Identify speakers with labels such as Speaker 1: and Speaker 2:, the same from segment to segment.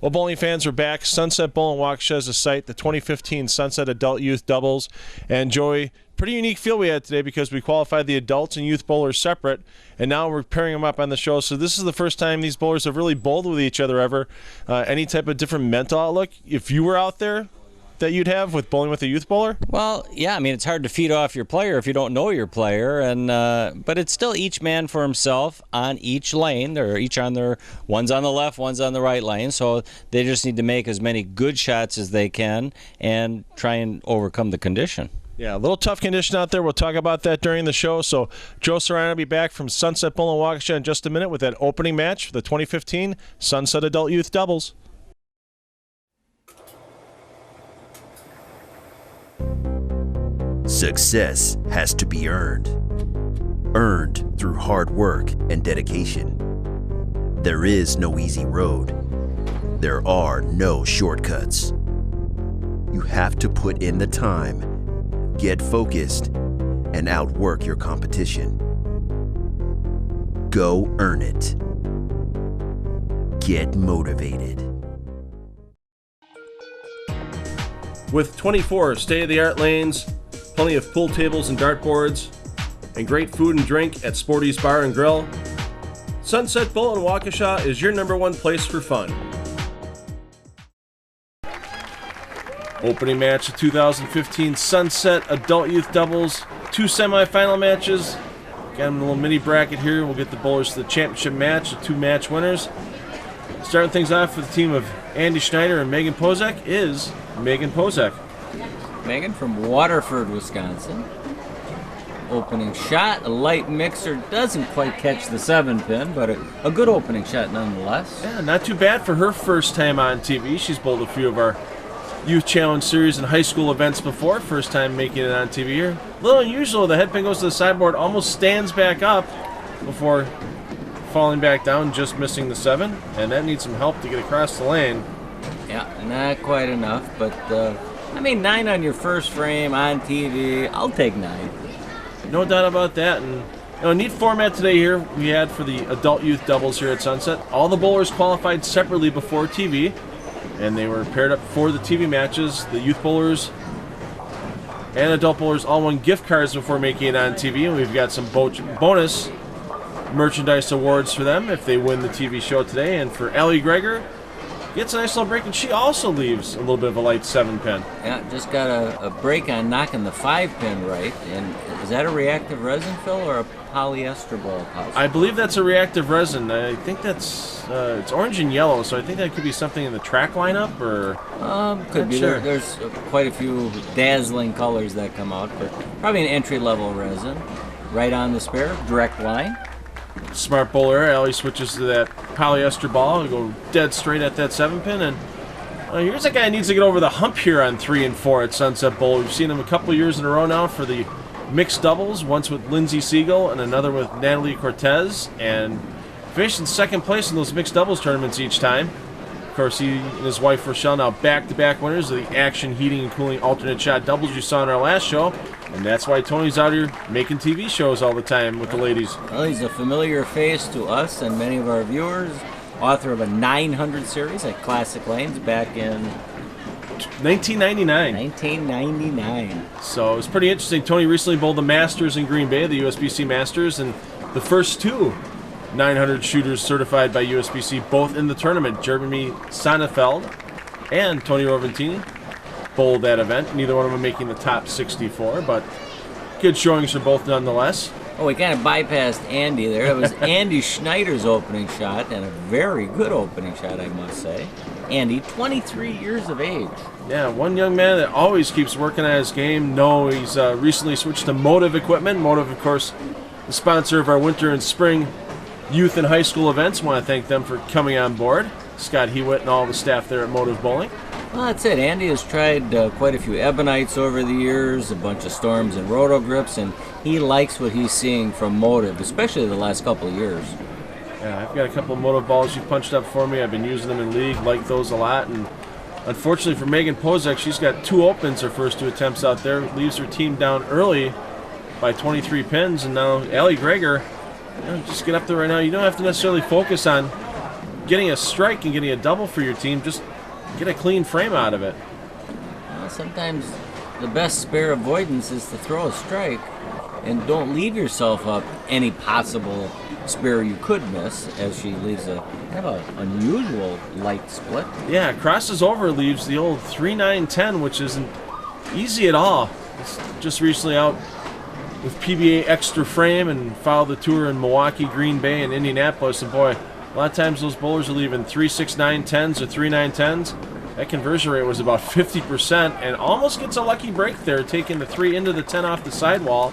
Speaker 1: Well, bowling fans are back. Sunset Bowl in Waukesha is the site, the 2015 Sunset Adult Youth Doubles. And Joey, pretty unique field we had today because we qualified the adults and youth bowlers separate, and now we're pairing them up on the show. So this is the first time these bowlers have really bowled with each other ever. Any type of different mental outlook, if you were out there, that you'd have with bowling with a youth bowler?
Speaker 2: Well, yeah, I mean, it's hard to feed off your player if you don't know your player, and but it's still each man for himself on each lane. They're each on their, one's on the left, one's on the right lane, so they just need to make as many good shots as they can and try and overcome the condition.
Speaker 1: Yeah, a little tough condition out there. We'll talk about that during the show. So Joe Serrano will be back from Sunset Bowl in Waukesha in just a minute with that opening match for the 2015 Sunset Adult Youth Doubles.
Speaker 3: Success has to be earned. Earned through hard work and dedication. There is no easy road. There are no shortcuts. You have to put in the time, get focused, and outwork your competition. Go earn it. Get motivated.
Speaker 1: With 24 state-of-the-art lanes, plenty of pool tables and dartboards, and great food and drink at Sporty's Bar and Grill, Sunset Bowl in Waukesha is your #1 place for fun. Opening match of 2015 Sunset Adult Youth Doubles, 2 semifinal matches. Got them in a little mini bracket here. We'll get the bowlers to the championship match, the 2 match winners. Starting things off for the team of Andy Schneider and Megan Pozek is Megan Pozek.
Speaker 2: Megan from Waterford, Wisconsin. Opening shot, a light mixer, doesn't quite catch the 7-pin, but a good opening shot nonetheless.
Speaker 1: Yeah, not too bad for her first time on TV. She's bowled a few of our Youth Challenge Series and high school events before. First time making it on TV here. A little unusual, the head pin goes to the sideboard, almost stands back up before falling back down, just missing the 7, and that needs some help to get across the lane.
Speaker 2: Yeah, not quite enough, but I mean, 9 on your first frame on TV, I'll take 9.
Speaker 1: No doubt about that. And neat format today here we had for the adult youth doubles here at Sunset. All the bowlers qualified separately before TV, and they were paired up for the TV matches. The youth bowlers and adult bowlers all won gift cards before making it on TV, and we've got some bonus merchandise awards for them if they win the TV show today. And for Allie Greger, gets a nice little break, and she also leaves a little bit of a light 7-pin.
Speaker 2: Yeah, just got a break on knocking the 5-pin right. And is that a reactive resin fill or a polyester ball?
Speaker 1: I believe that's a reactive resin. I think that's it's orange and yellow, so I think that could be something in the track lineup, or
Speaker 2: could be.
Speaker 1: Sure.
Speaker 2: There's quite a few dazzling colors that come out, but probably an entry-level resin. Right on the spare, direct line.
Speaker 1: Smart bowler. Allie switches to that polyester ball and go dead straight at that 7-pin. And here's a guy who needs to get over the hump here on 3 and 4 at Sunset Bowl. We've seen him a couple years in a row now for the mixed doubles, once with Lindsay Siegel and another with Natalie Cortez, and finished in 2nd place in those mixed doubles tournaments each time. Of course, he and his wife Rochelle now back-to-back winners of the action heating and cooling alternate shot doubles you saw in our last show. And that's why Tony's out here making TV shows all the time with the ladies.
Speaker 2: Well, he's a familiar face to us and many of our viewers. Author of a 900 series at Classic Lanes back in
Speaker 1: 1999.
Speaker 2: 1999.
Speaker 1: So it was pretty interesting. Tony recently bowled the Masters in Green Bay, the USBC Masters, and the first 2 900 shooters certified by USBC, both in the tournament. Jeremy Sonnefeld and Tony Roventini bowled that event. Neither one of them making the top 64, but good showings for both nonetheless.
Speaker 2: Oh, we kind of bypassed Andy there. It was Andy Schneider's opening shot, and a very good opening shot, I must say. Andy, 23 years of age.
Speaker 1: Yeah, one young man that always keeps working on his game. No, he's recently switched to Motive Equipment. Motive, of course, the sponsor of our winter and spring youth and high school events. Want to thank them for coming on board. Scott Hewitt and all the staff there at Motive Bowling.
Speaker 2: Well, that's it. Andy has tried quite a few Ebonites over the years, a bunch of Storms and Roto Grips, and he likes what he's seeing from Motive, especially the last couple of years.
Speaker 1: Yeah, I've got a couple of Motive balls you punched up for me. I've been using them in league, like those a lot. And unfortunately for Megan Pozek, she's got 2 opens her first 2 attempts out there. Leaves her team down early by 23 pins. And now Allie Greger, just get up there right now. You don't have to necessarily focus on getting a strike and getting a double for your team, just get a clean frame out of it.
Speaker 2: Well, sometimes the best spare avoidance is to throw a strike and don't leave yourself up any possible spare you could miss, as she leaves a kind of an unusual light split.
Speaker 1: Yeah, crosses over, leaves the old 3-9-10, which isn't easy at all. It's just recently out with PBA extra frame and followed the tour in Milwaukee, Green Bay, and Indianapolis. And boy, a lot of times those bowlers are leaving 3-6-9-10s or 3-9-10s. That conversion rate was about 50% and almost gets a lucky break there, taking the 3 into the 10 off the sidewall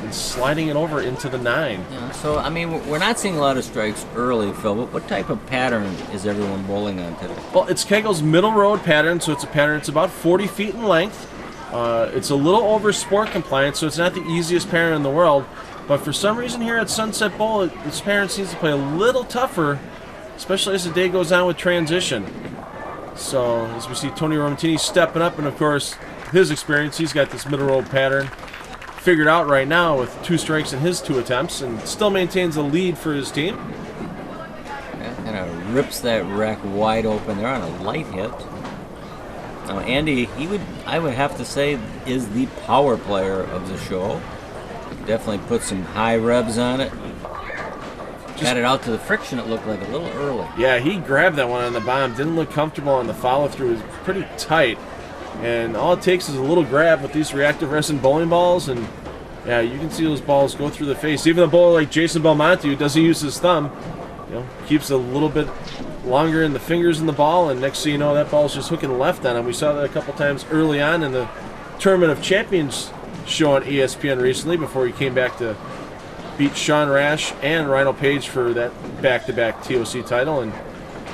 Speaker 1: and sliding it over into the 9.
Speaker 2: Yeah, so, I mean, we're not seeing a lot of strikes early, Phil, but what type of pattern is everyone bowling on today?
Speaker 1: Well, it's Kegel's middle road pattern, so it's a pattern that's about 40 feet in length. It's a little over sport compliant, so it's not the easiest pattern in the world. But for some reason here at Sunset Bowl, this pattern seems to play a little tougher, especially as the day goes on with transition. So as we see Tony Romatini stepping up, and of course his experience, he's got this middle road pattern figured out right now with 2 strikes in his 2 attempts, and still maintains a lead for his team.
Speaker 2: Yeah, kind of rips that rack wide open there on a light hit. Now, Andy, I would have to say, is the power player of the show. Definitely put some high revs on it. Got it out to the friction, it looked like a little early.
Speaker 1: Yeah, he grabbed that one on the bomb. Didn't look comfortable on the follow-through. It was pretty tight. And all it takes is a little grab with these reactive resin bowling balls, and yeah, you can see those balls go through the face. Even a bowler like Jason Belmonte, who doesn't use his thumb, keeps a little bit longer in the fingers in the ball, and next thing you know, that ball's just hooking left on him. We saw that a couple times early on in the Tournament of Champions show on ESPN recently before he came back to beat Sean Rash and Rhino Page for that back-to-back TOC title. And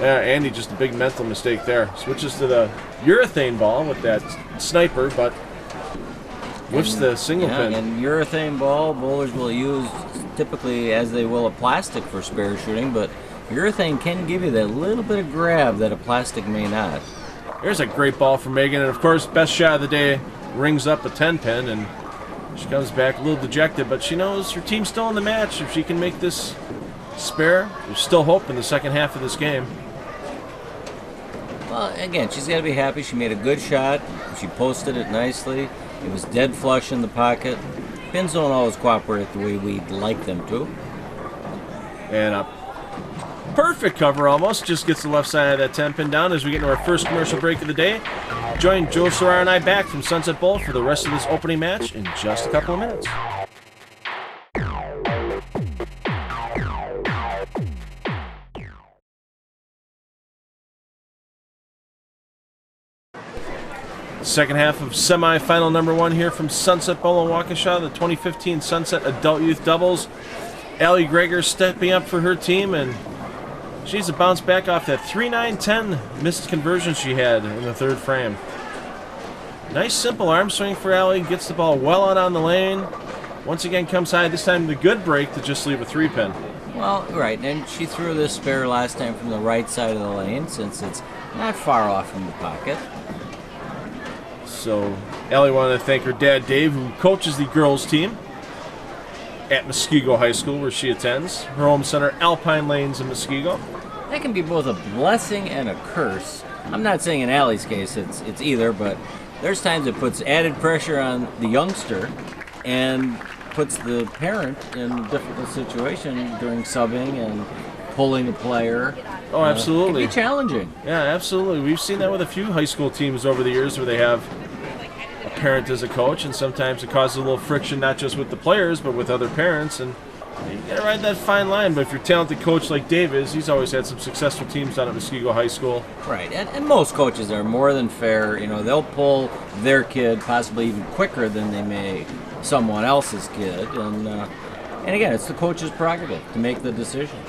Speaker 1: Andy, just a big mental mistake there. Switches to the urethane ball with that sniper, but whiffs the single pin.
Speaker 2: And urethane ball, bowlers will use typically as they will a plastic for spare shooting, but urethane can give you that little bit of grab that a plastic may not.
Speaker 1: There's a great ball from Megan, and of course, best shot of the day, rings up a 10-pin, and she comes back a little dejected, but she knows her team's still in the match. If she can make this spare, there's still hope in the second half of this game.
Speaker 2: Well, again, she's got to be happy. She made a good shot. She posted it nicely. It was dead flush in the pocket. Pins don't always cooperate the way we'd like them to.
Speaker 1: And a perfect cover almost. Just gets the left side of that 10-pin down as we get into our first commercial break of the day. Join Joe Serrar and I back from Sunset Bowl for the rest of this opening match in just a couple of minutes. Second half of semifinal number 1 here from Sunset Bowl in Waukesha, the 2015 Sunset Adult Youth Doubles. Allie Greger stepping up for her team, and she needs to bounce back off that 3-9-10 missed conversion she had in the 3rd frame. Nice simple arm swing for Allie, gets the ball well out on the lane. Once again comes high, this time the good break to just leave a 3-pin.
Speaker 2: Well, right, and she threw this spare last time from the right side of the lane since it's not far off from the pocket.
Speaker 1: So Allie wanted to thank her dad, Dave, who coaches the girls' team at Muskego High School, where she attends. Her home center, Alpine Lanes in Muskego.
Speaker 2: That can be both a blessing and a curse. I'm not saying in Allie's case it's either, but there's times it puts added pressure on the youngster and puts the parent in a difficult situation during subbing and pulling a player.
Speaker 1: Oh, absolutely.
Speaker 2: It can be challenging.
Speaker 1: Yeah, absolutely. We've seen that with a few high school teams over the years where they have a parent as a coach, and sometimes it causes a little friction not just with the players but with other parents, and you gotta ride that fine line. But if you're a talented coach like Dave is, he's always had some successful teams down at Muskego High School.
Speaker 2: Right, and most coaches are more than fair. They'll pull their kid possibly even quicker than they may someone else's kid, and again, it's the coach's prerogative to make the decisions.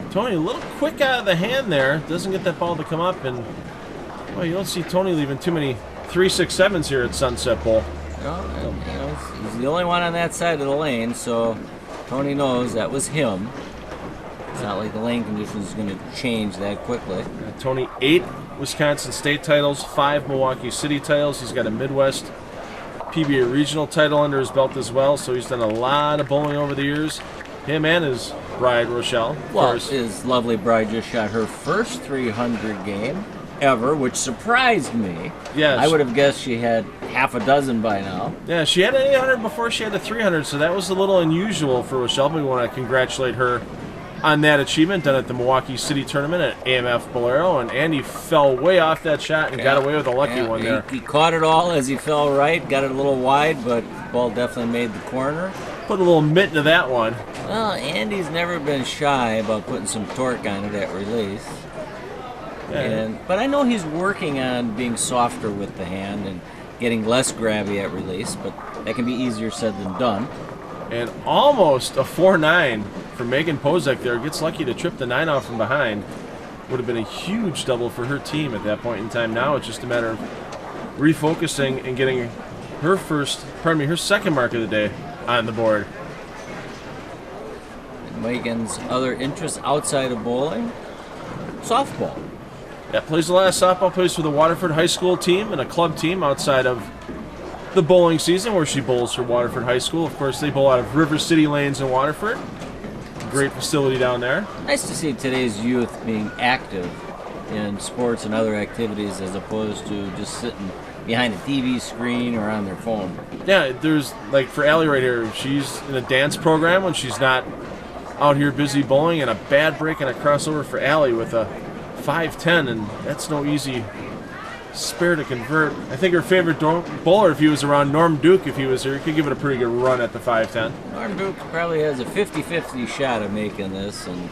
Speaker 1: Tony, a little quick out of the hand there, doesn't get that ball to come up, and well, you don't see Tony leaving too many 3-6-7s here at Sunset Bowl.
Speaker 2: He's the only one on that side of the lane, so Tony knows that was him. It's not like the lane conditions is going to change that quickly.
Speaker 1: Tony, 8 Wisconsin State titles, 5 Milwaukee City titles. He's got a Midwest PBA regional title under his belt as well, so he's done a lot of bowling over the years. Him and his bride, Rochelle. Of
Speaker 2: Well,
Speaker 1: course.
Speaker 2: his lovely bride just shot her first 300 game ever, which surprised me.
Speaker 1: Yes.
Speaker 2: I would have guessed she had half a dozen by now.
Speaker 1: Yeah, she had an 800 before she had a 300, so that was a little unusual for Rochelle. We want to congratulate her on that achievement done at the Milwaukee City Tournament at AMF Bolero, and Andy fell way off that shot and got away with a lucky one there.
Speaker 2: He caught it all as he fell right, got it a little wide, but the ball definitely made the corner.
Speaker 1: Put a little mitt into that one.
Speaker 2: Well, Andy's never been shy about putting some torque on it at release. But I know he's working on being softer with the hand and getting less grabby at release, but that can be easier said than done.
Speaker 1: And almost a 4-9 for Megan Pozek there. Gets lucky to trip the 9 off from behind. Would have been a huge double for her team at that point in time. Now it's just a matter of refocusing and getting her second mark of the day on the board.
Speaker 2: And Megan's other interests outside of bowling, softball.
Speaker 1: Yeah, plays a lot of softball, plays for the Waterford High School team and a club team outside of the bowling season where she bowls for Waterford High School. Of course, they bowl out of River City Lanes in Waterford. Great facility down there.
Speaker 2: Nice to see today's youth being active in sports and other activities as opposed to just sitting behind a TV screen or on their phone.
Speaker 1: Yeah, there's, like for Allie right here, she's in a dance program when she's not out here busy bowling, and a bad break and a crossover for Allie with a 5-10, and that's no easy spare to convert. I think her favorite bowler, if he was around, Norm Duke, if he was here, could give it a pretty good run at the 5-10.
Speaker 2: Norm Duke probably has a 50-50 shot of making this, and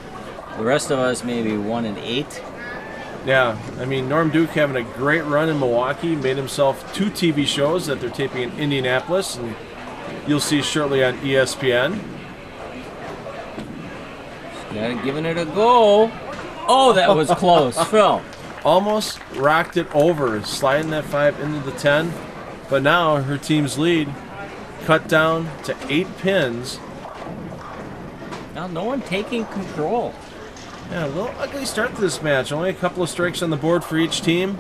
Speaker 2: the rest of us maybe 1 in 8.
Speaker 1: Yeah, I mean, Norm Duke having a great run in Milwaukee, made himself 2 TV shows that they're taping in Indianapolis, and you'll see shortly on ESPN.
Speaker 2: Giving it a go. Oh, that was close, Phil.
Speaker 1: Almost rocked it over, sliding that 5 into the 10. But now her team's lead cut down to 8 pins.
Speaker 2: Now no one taking control.
Speaker 1: Yeah, a little ugly start to this match. Only a couple of strikes on the board for each team.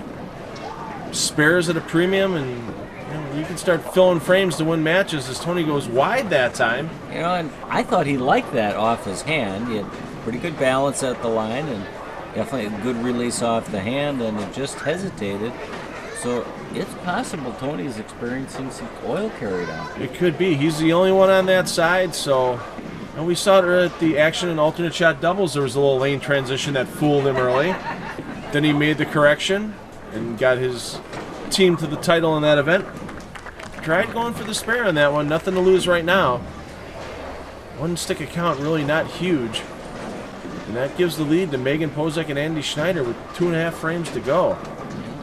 Speaker 1: Spares at a premium, and you can start filling frames to win matches as Tony goes wide that time.
Speaker 2: You know, and I thought he liked that off his hand. He had pretty good balance at the line and definitely a good release off the hand, and it just hesitated. So it's possible Tony's experiencing some oil carry down.
Speaker 1: It could be. He's the only one on that side, so... And we saw it at the action in alternate shot doubles. There was a little lane transition that fooled him early. Then he made the correction and got his team to the title in that event. Tried going for the spare on that one. Nothing to lose right now. One stick account, really not huge. And that gives the lead to Megan Pozek and Andy Schneider with 2.5 frames to go.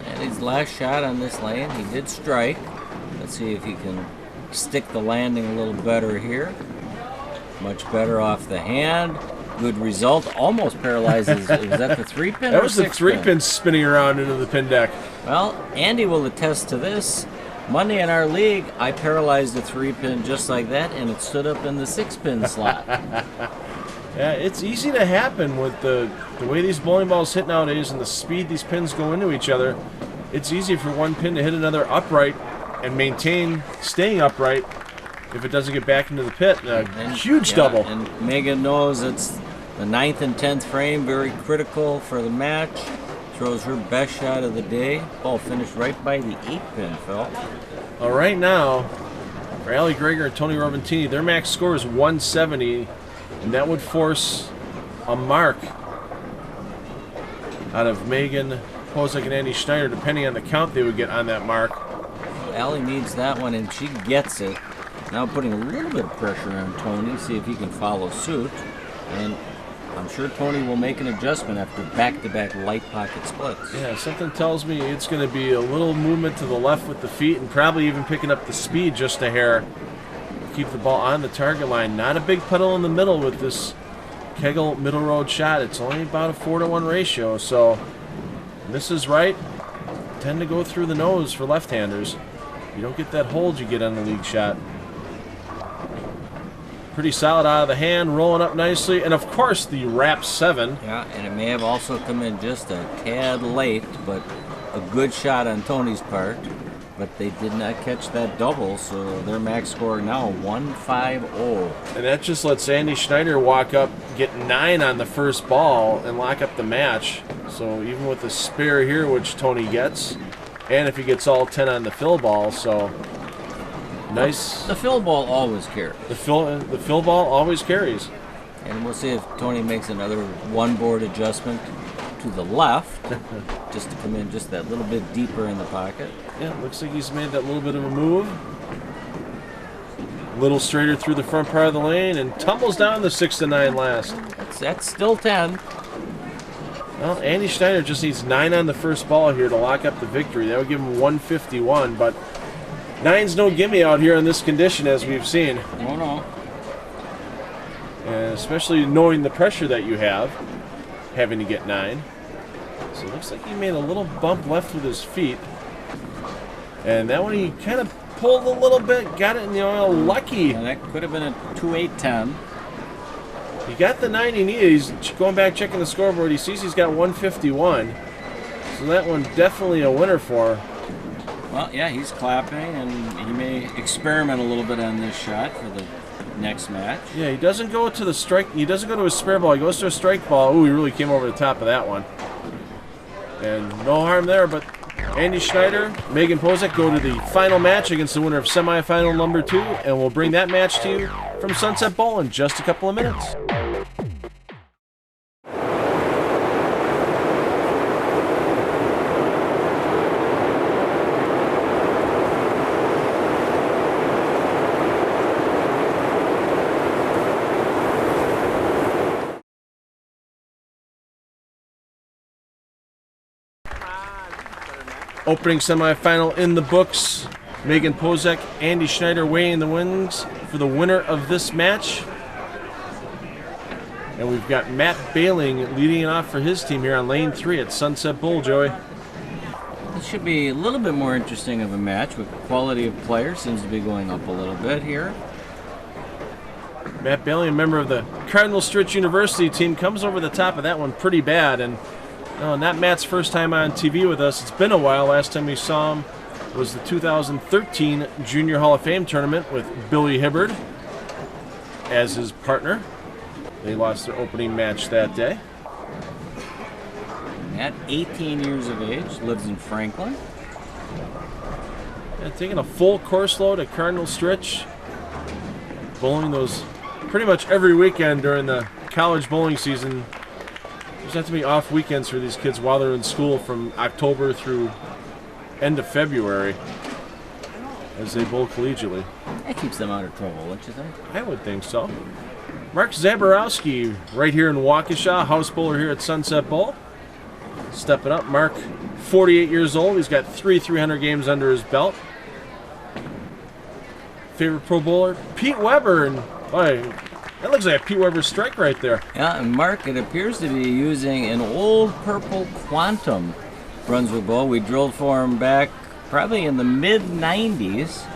Speaker 2: And his last shot on this lane, he did strike. Let's see if he can stick the landing a little better here. Much better off the hand. Good result. Almost paralyzes. Was that the 3-pin?
Speaker 1: That was the 3-pin spinning around into the pin deck.
Speaker 2: Well, Andy will attest to this. Monday in our league, I paralyzed a 3-pin just like that, and it stood up in the 6-pin slot.
Speaker 1: Yeah, it's easy to happen with the way these bowling balls hit nowadays and the speed these pins go into each other. It's easy for one pin to hit another upright and maintain staying upright if it doesn't get back into the pit. Huge double.
Speaker 2: And Megan knows it's the 9th and 10th frame, very critical for the match. Throws her best shot of the day. Ball finished right by the 8-pin, Phil.
Speaker 1: Well, right now, for Allie Greger and Tony Roventini, their max score is 170, and that would force a mark out of Megan Pozek and Andy Schneider, depending on the count they would get on that mark.
Speaker 2: Allie needs that one, and she gets it. Now putting a little bit of pressure on Tony, see if he can follow suit. And I'm sure Tony will make an adjustment after back-to-back light pocket splits.
Speaker 1: Yeah, something tells me it's going to be a little movement to the left with the feet and probably even picking up the speed just a hair. Keep the ball on the target line. Not a big puddle in the middle with this Kegel middle road shot. It's only about a 4-to-1 ratio, so this is right. Tend to go through the nose for left-handers. You don't get that hold you get on the league shot. Pretty solid out of the hand, rolling up nicely, and of course the wrap 7.
Speaker 2: Yeah, and it may have also come in just a tad late, but a good shot on Tony's part. but they did not catch that double, so their max score now 150.
Speaker 1: And that just lets Andy Schneider walk up, get 9 on the first ball, and lock up the match. So even with the spare here, which Tony gets, and if he gets all 10 on the fill ball, so nice.
Speaker 2: The fill ball always carries.
Speaker 1: The fill ball always carries.
Speaker 2: And we'll see if Tony makes another one-board adjustment to the left, just to come in just that little bit deeper in the pocket.
Speaker 1: Yeah, looks like he's made that little bit of a move. A little straighter through the front part of the lane and tumbles down the 6-9 last.
Speaker 2: That's still 10.
Speaker 1: Well, Andy Schneider just needs 9 on the first ball here to lock up the victory. That would give him 151, but 9's no gimme out here in this condition, as we've seen.
Speaker 2: Oh, no.
Speaker 1: And especially knowing the pressure that you have, having to get 9. So it looks like he made a little bump left with his feet. And that one he kind of pulled a little bit, got it in the oil, lucky.
Speaker 2: And that could have been a 2-8-10.
Speaker 1: He got the 9 he needed. He's going back checking the scoreboard. He sees he's got 151. So that one definitely a winner for.
Speaker 2: Well, yeah, he's clapping, and he may experiment a little bit on this shot for the next match.
Speaker 1: Yeah, he doesn't go to the strike. He doesn't go to his spare ball. He goes to a strike ball. Ooh, he really came over the top of that one. And no harm there, but Andy Schneider, Megan Pozek go to the final match against the winner of semifinal number 2, and we'll bring that match to you from Sunset Bowl in just a couple of minutes. Opening semifinal in the books. Megan Pozek, Andy Schneider weighing the wins for the winner of this match. And we've got Matt Bailing leading it off for his team here on lane 3 at Sunset Bowl, Joey.
Speaker 2: This should be a little bit more interesting of a match with quality of player seems to be going up a little bit here.
Speaker 1: Matt Bailing, a member of the Cardinal Stritch University team, comes over the top of that one pretty bad. And not Matt's first time on TV with us. It's been a while. Last time we saw him was the 2013 Junior Hall of Fame tournament with Billy Hibbard as his partner. They lost their opening match that day.
Speaker 2: Matt, 18 years of age, lives in Franklin.
Speaker 1: And taking a full course load at Cardinal Stritch. Bowling those pretty much every weekend during the college bowling season. There's not to be off weekends for these kids while they're in school from October through end of February as they bowl collegiately.
Speaker 2: That keeps them out of trouble, don't you think?
Speaker 1: I would think so. Mark Zaborowski right here in Waukesha, house bowler here at Sunset Bowl. Stepping up. Mark, 48 years old. He's got 300 games under his belt. Favorite pro bowler? Pete Weber. And boy, that looks like a Pete Weber strike right there.
Speaker 2: Yeah, and Mark, it appears to be using an old purple Quantum Brunswick bowl. We drilled for him back probably in the mid-90s.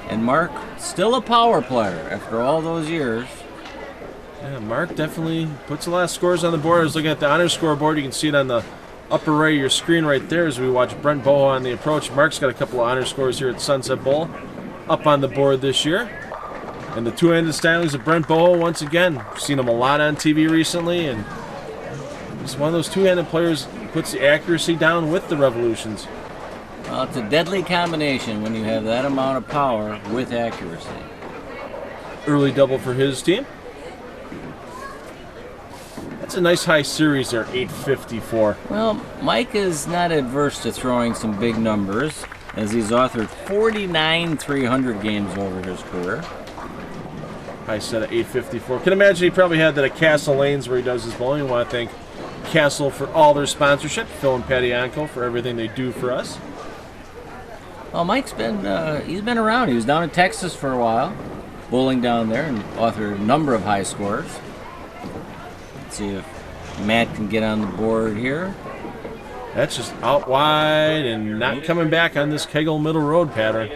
Speaker 2: And Mark, still a power player after all those years.
Speaker 1: Yeah, Mark definitely puts a lot of scores on the board. I was looking at the honor scoreboard. You can see it on the upper right of your screen right there as we watch Brent Boho on the approach. Mark's got a couple of honor scores here at Sunset Bowl up on the board this year. And the two-handed stylings of Brent Boho, once again, we've seen him a lot on TV recently, and he's one of those two-handed players who puts the accuracy down with the revolutions.
Speaker 2: Well, it's a deadly combination when you have that amount of power with accuracy.
Speaker 1: Early double for his team. That's a nice high series there, 854.
Speaker 2: Well, Mike is not adverse to throwing some big numbers, as he's authored 49 300 games over his career.
Speaker 1: High set of 854. Can imagine he probably had that at Castle Lanes where he does his bowling. I want to thank Castle for all their sponsorship, Phil and Patty Onko for everything they do for us.
Speaker 2: Well, Mike's been he's been around. He was down in Texas for a while, bowling down there, and authored a number of high scores. Let's see if Matt can get on the board here.
Speaker 1: That's just out wide and not coming back on this Kegel middle road pattern.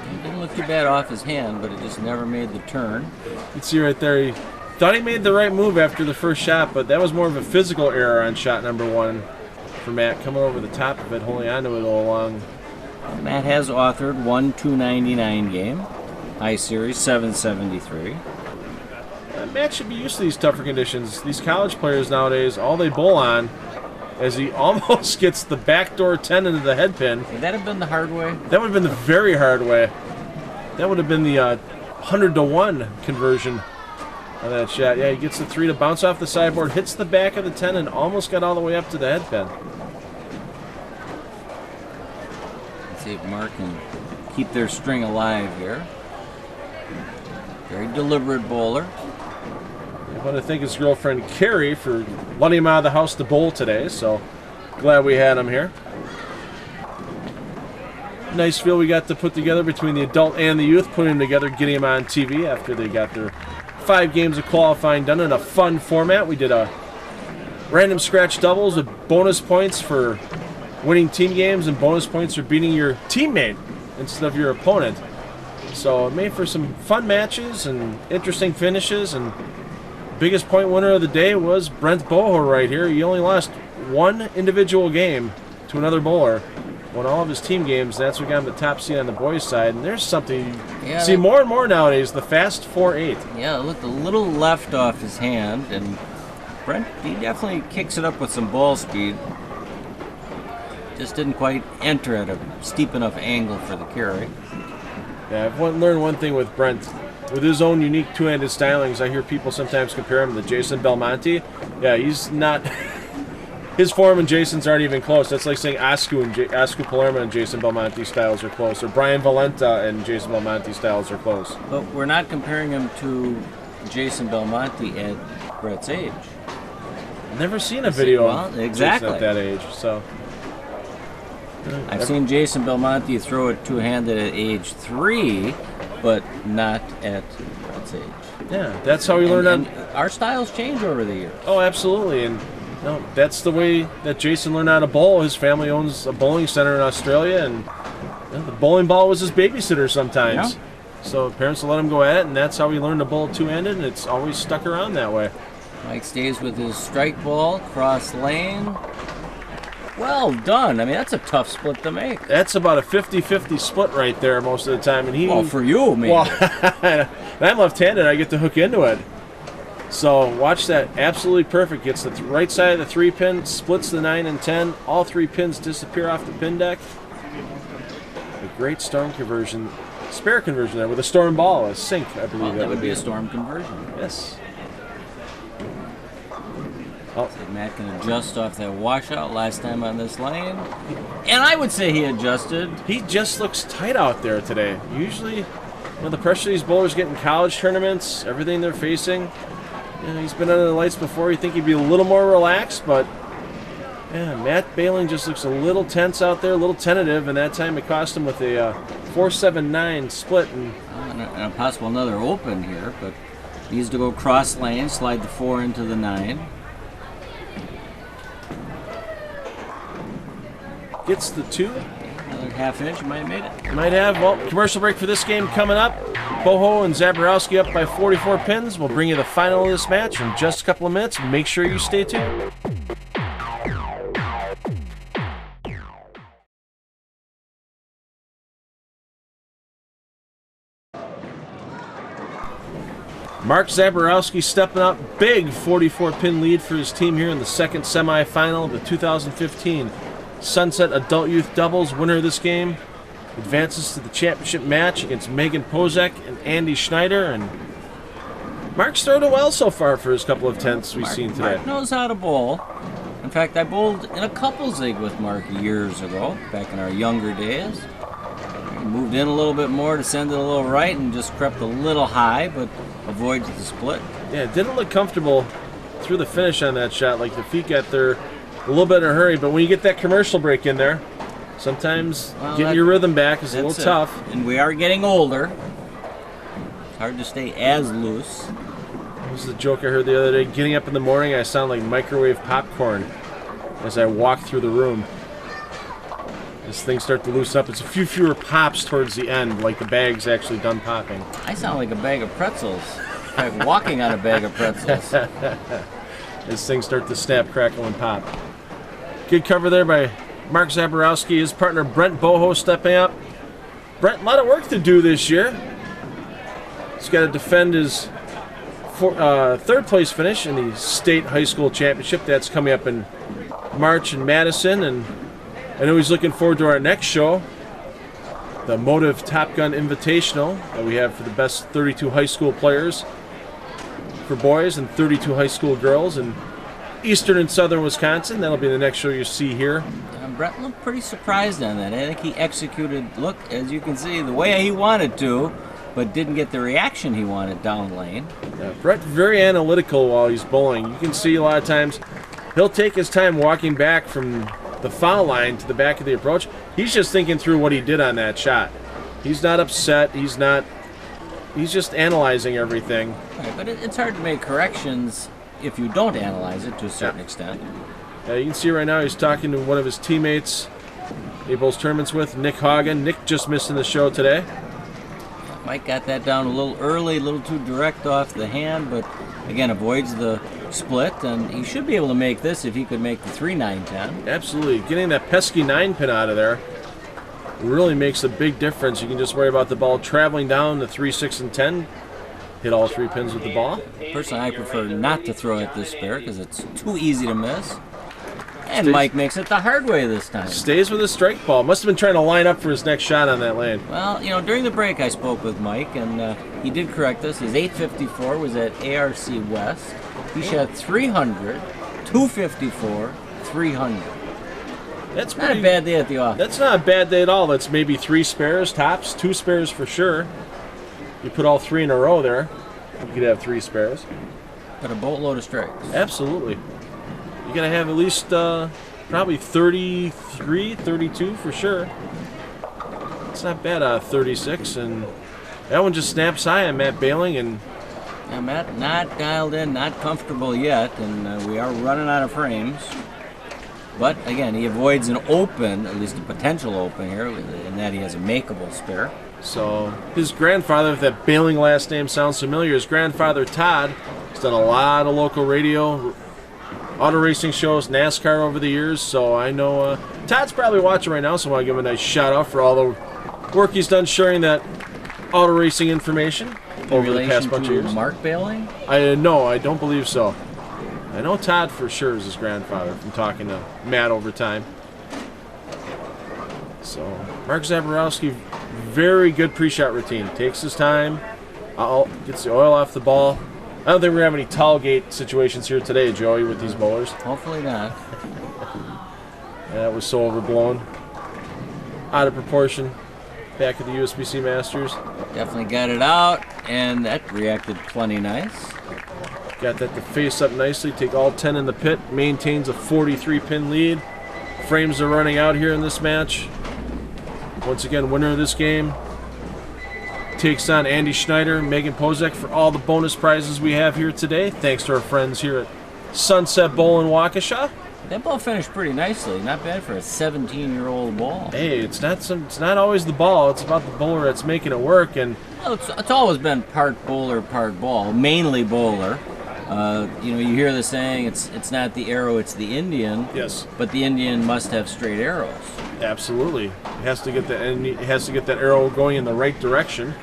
Speaker 2: It didn't look too bad off his hand, but it just never made the turn.
Speaker 1: You can see right there, he thought he made the right move after the first shot, but that was more of a physical error on shot number 1 for Matt, coming over the top of it, holding onto it all along
Speaker 2: Matt has authored one 299 game, high series 773.
Speaker 1: Matt should be used to these tougher conditions. These college players nowadays, all they bowl on as he almost gets the backdoor 10 into the head pin.
Speaker 2: Would that have been the hard way?
Speaker 1: That would have been the very hard way. That would have been the 100-to-1 conversion of that shot. Yeah, he gets the 3 to bounce off the sideboard, hits the back of the 10, and almost got all the way up to the head pin.
Speaker 2: Let's see if Mark can keep their string alive here. Very deliberate bowler.
Speaker 1: I want to thank his girlfriend Carrie for letting him out of the house to bowl today, so glad we had him here. Nice field we got to put together between the adult and the youth, putting them together, getting them on TV after they got their 5 games of qualifying done in a fun format. We did a random scratch doubles with bonus points for winning team games and bonus points for beating your teammate instead of your opponent. So it made for some fun matches and interesting finishes, and biggest point winner of the day was Brent Boho right here. He only lost 1 individual game to another bowler. Won all of his team games. That's what got him the top seed on the boys' side. And there's something you see more and more nowadays, the fast 4-8.
Speaker 2: Yeah, it looked a little left off his hand, and Brent, he definitely kicks it up with some ball speed. Just didn't quite enter at a steep enough angle for the carry.
Speaker 1: Yeah, I've learned one thing with Brent. With his own unique two-handed stylings, I hear people sometimes compare him to Jason Belmonte. Yeah, he's not... His form and Jason's aren't even close. That's like saying Ascu Palermo and Jason Belmonte styles are close, or Brian Valenta and Jason Belmonte styles are close.
Speaker 2: But we're not comparing him to Jason Belmonte at Brett's age.
Speaker 1: Never seen a video of
Speaker 2: exactly
Speaker 1: Jason at that age, so...
Speaker 2: I've seen Jason Belmonte throw it two-handed at age 3, but not at Brett's age.
Speaker 1: Yeah, that's how we learned on...
Speaker 2: Our styles change over the years.
Speaker 1: Oh, absolutely, and no, that's the way that Jason learned how to bowl. His family owns a bowling center in Australia, and the bowling ball was his babysitter sometimes.
Speaker 2: Yeah.
Speaker 1: So parents will let him go at it, and that's how he learned to bowl two-handed, and it's always stuck around that way.
Speaker 2: Mike stays with his strike ball, cross lane. Well done. I mean, that's a tough split to make.
Speaker 1: That's about a 50-50 split right there most of the time. And
Speaker 2: well, for you, maybe.
Speaker 1: Well, and I'm left-handed. I get to hook into it. So watch that. Absolutely perfect. Gets the right side of the 3-pin, splits the 9 and 10. All 3 pins disappear off the pin deck. A great storm conversion. Spare conversion there with a storm ball. A sink, I believe.
Speaker 2: Well, that would be a storm conversion.
Speaker 1: Yes.
Speaker 2: Oh. So Matt can adjust off that washout last time on this lane. And I would say he adjusted.
Speaker 1: He just looks tight out there today. Usually, the pressure these bowlers get in college tournaments, everything they're facing, he's been under the lights before. You think he'd be a little more relaxed, but yeah, Matt Baling just looks a little tense out there, a little tentative, and that time it cost him with a 4-7-9 split. And
Speaker 2: a possible another open here, but he needs to go cross lane, slide the 4 into the 9.
Speaker 1: Gets the 2.
Speaker 2: Another half-inch, you might have made it.
Speaker 1: Might have. Well, commercial break for this game coming up. Boho and Zaborowski up by 44 pins. We'll bring you the final of this match in just a couple of minutes. Make sure you stay tuned. Mark Zaborowski stepping up. Big 44-pin lead for his team here in the second semifinal of the 2015 Sunset Adult Youth Doubles. Winner of this game advances to the championship match against Megan Pozek and Andy Schneider. And Mark's thrown it well so far for his couple of tenths we've seen today.
Speaker 2: Mark knows how to bowl. In fact, I bowled in a couples league with Mark years ago, back in our younger days. He moved in a little bit more to send it a little right and just crept a little high, but avoids the split.
Speaker 1: Yeah, it didn't look comfortable through the finish on that shot. Like the feet got there a little bit in a hurry, but when you get that commercial break in there, sometimes getting your rhythm back is a little tough.
Speaker 2: And we are getting older. It's hard to stay as loose.
Speaker 1: This is a joke I heard the other day. Getting up in the morning, I sound like microwave popcorn as I walk through the room. As things start to loosen up, it's a few fewer pops towards the end, like the bag's actually done popping.
Speaker 2: I sound like a bag of pretzels. In fact, walking on a bag of pretzels.
Speaker 1: As things start to snap, crackle, and pop. Good cover there by Mark Zaborowski, his partner Brent Boho stepping up. Brent, a lot of work to do this year. He's got to defend his third place finish in the state high school championship. That's coming up in March in Madison, and I know he's looking forward to our next show, the Motive Top Gun Invitational that we have for the best 32 high school players for boys and 32 high school girls in eastern and southern Wisconsin. That'll be the next show you see here.
Speaker 2: Brett looked pretty surprised on that. I think he executed, look, as you can see, the way he wanted to, but didn't get the reaction he wanted down lane.
Speaker 1: Yeah, Brett very analytical while he's bowling. You can see a lot of times he'll take his time walking back from the foul line to the back of the approach. He's just thinking through what he did on that shot. He's not upset. He's just analyzing everything.
Speaker 2: Right, but it's hard to make corrections if you don't analyze it to a certain extent.
Speaker 1: You can see right now he's talking to one of his teammates he bowls tournaments with, Nick Hagen. Nick just missing the show today.
Speaker 2: Mike got that down a little early, a little too direct off the hand, but again avoids the split, and he should be able to make this if he could make the 3-9-10.
Speaker 1: Absolutely. Getting that pesky 9 pin out of there really makes a big difference. You can just worry about the ball traveling down to 3, 6, and 10. Hit all 3 pins with the ball.
Speaker 2: Personally, I prefer not to throw at this spare because it's too easy to miss. And Mike makes it the hard way this time.
Speaker 1: Stays with his strike ball. Must have been trying to line up for his next shot on that lane.
Speaker 2: Well, during the break I spoke with Mike, and he did correct us. His 854 was at ARC West. He shot 300, 254, 300.
Speaker 1: That's
Speaker 2: not a bad day at the office.
Speaker 1: That's not a bad day at all. That's maybe 3 spares tops, 2 spares for sure. You put all 3 in a row there, you could have 3 spares.
Speaker 2: But a boatload of strikes.
Speaker 1: Absolutely. You gotta have at least probably 33, 32 for sure. It's not bad 36, and that one just snaps high on Matt Bailing. And
Speaker 2: yeah, Matt not dialed in, not comfortable yet, and we are running out of frames. But again, he avoids an open, at least a potential open here, in that he has a makeable spare.
Speaker 1: So his grandfather, if that Bailing last name sounds familiar, his grandfather Todd has done a lot of local radio, auto racing shows, NASCAR over the years. So I know Todd's probably watching right now, so I want to give him a nice shout out for all the work he's done sharing that auto racing information over the past bunch of years.
Speaker 2: Mark Bailing?
Speaker 1: No, I don't believe so. I know Todd for sure is his grandfather from talking to Matt over time. So Mark Zaborowski, very good pre-shot routine. Takes his time, gets the oil off the ball. I don't think we're going to have any towel gate situations here today, Joey, with these bowlers.
Speaker 2: Hopefully not.
Speaker 1: That was so overblown. Out of proportion. Back at the USBC Masters.
Speaker 2: Definitely got it out, and that reacted plenty nice.
Speaker 1: Got that to face up nicely. Take all 10 in the pit. Maintains a 43-pin lead. Frames are running out here in this match. Once again, winner of this game takes on Andy Schneider, Megan Pozek for all the bonus prizes we have here today. Thanks to our friends here at Sunset Bowl in Waukesha.
Speaker 2: That ball finished pretty nicely. Not bad for a 17-year-old ball.
Speaker 1: Hey, it's not always the ball. It's about the bowler that's making it work. And
Speaker 2: well, it's always been part bowler, part ball. Mainly bowler. You hear the saying, it's not the arrow, it's the Indian.
Speaker 1: Yes.
Speaker 2: But the Indian must have straight arrows.
Speaker 1: Absolutely. It has to get that arrow going in the right direction.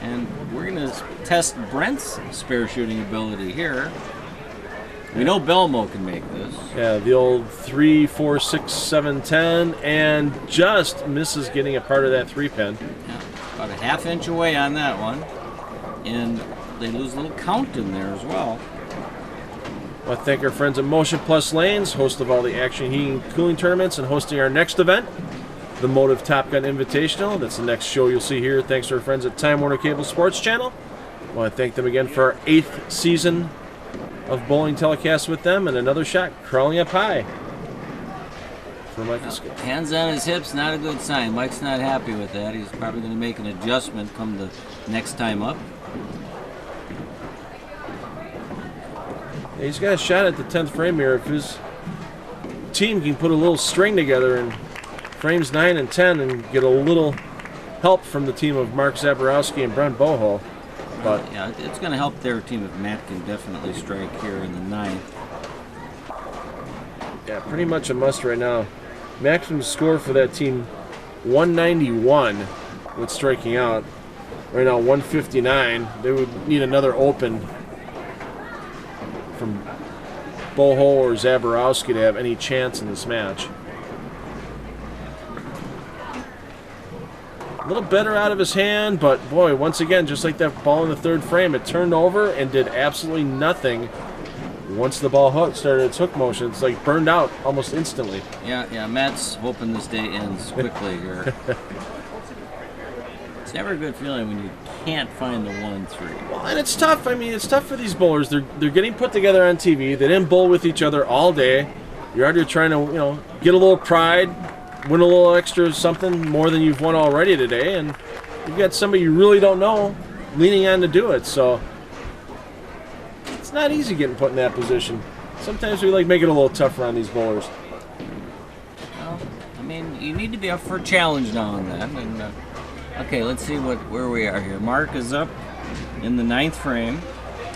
Speaker 2: And we're going to test Brent's spare shooting ability here. We know Belmo can make this.
Speaker 1: Yeah, the old 3, 4, 6, 7, 10, and just misses getting a part of that 3-pin.
Speaker 2: Yeah, about a half-inch away on that one. And they lose a little count in there as well.
Speaker 1: I want to thank our friends at Motion Plus Lanes, host of all the Action Heating and Cooling tournaments, and hosting our next event, the Motive Top Gun Invitational. That's the next show you'll see here. Thanks to our friends at Time Warner Cable Sports Channel. I want to thank them again for our 8th season of bowling telecast with them, and another shot crawling up high for Michael Scott.
Speaker 2: Hands on his hips, not a good sign. Mike's not happy with that. He's probably going to make an adjustment come the next time up.
Speaker 1: He's got a shot at the 10th frame here. If his team can put a little string together in frames 9 and 10 and get a little help from the team of Mark Zaborowski and Brent Boho. But
Speaker 2: yeah, it's going to help their team if Matt can definitely strike here in the 9th.
Speaker 1: Yeah, pretty much a must right now. Maximum score for that team, 191 with striking out. Right now, 159. They would need another open from Boho or Zaborowski to have any chance in this match. A little better out of his hand, but boy, once again, just like that ball in the third frame, it turned over and did absolutely nothing. Once the ball started its hook motion, it's like burned out almost instantly.
Speaker 2: Yeah, Matt's hoping this day ends quickly here. It's never a good feeling when you can't find the 1-3.
Speaker 1: Well, and it's tough. I mean, it's tough for these bowlers. They're getting put together on TV. They didn't bowl with each other all day. You're out here trying to, get a little pride, win a little extra something more than you've won already today, and you've got somebody you really don't know leaning on to do it. So it's not easy getting put in that position. Sometimes we make it a little tougher on these bowlers.
Speaker 2: Well, I mean, you need to be up for a challenge now and then. And okay, let's see where we are here. Mark is up in the 9th frame.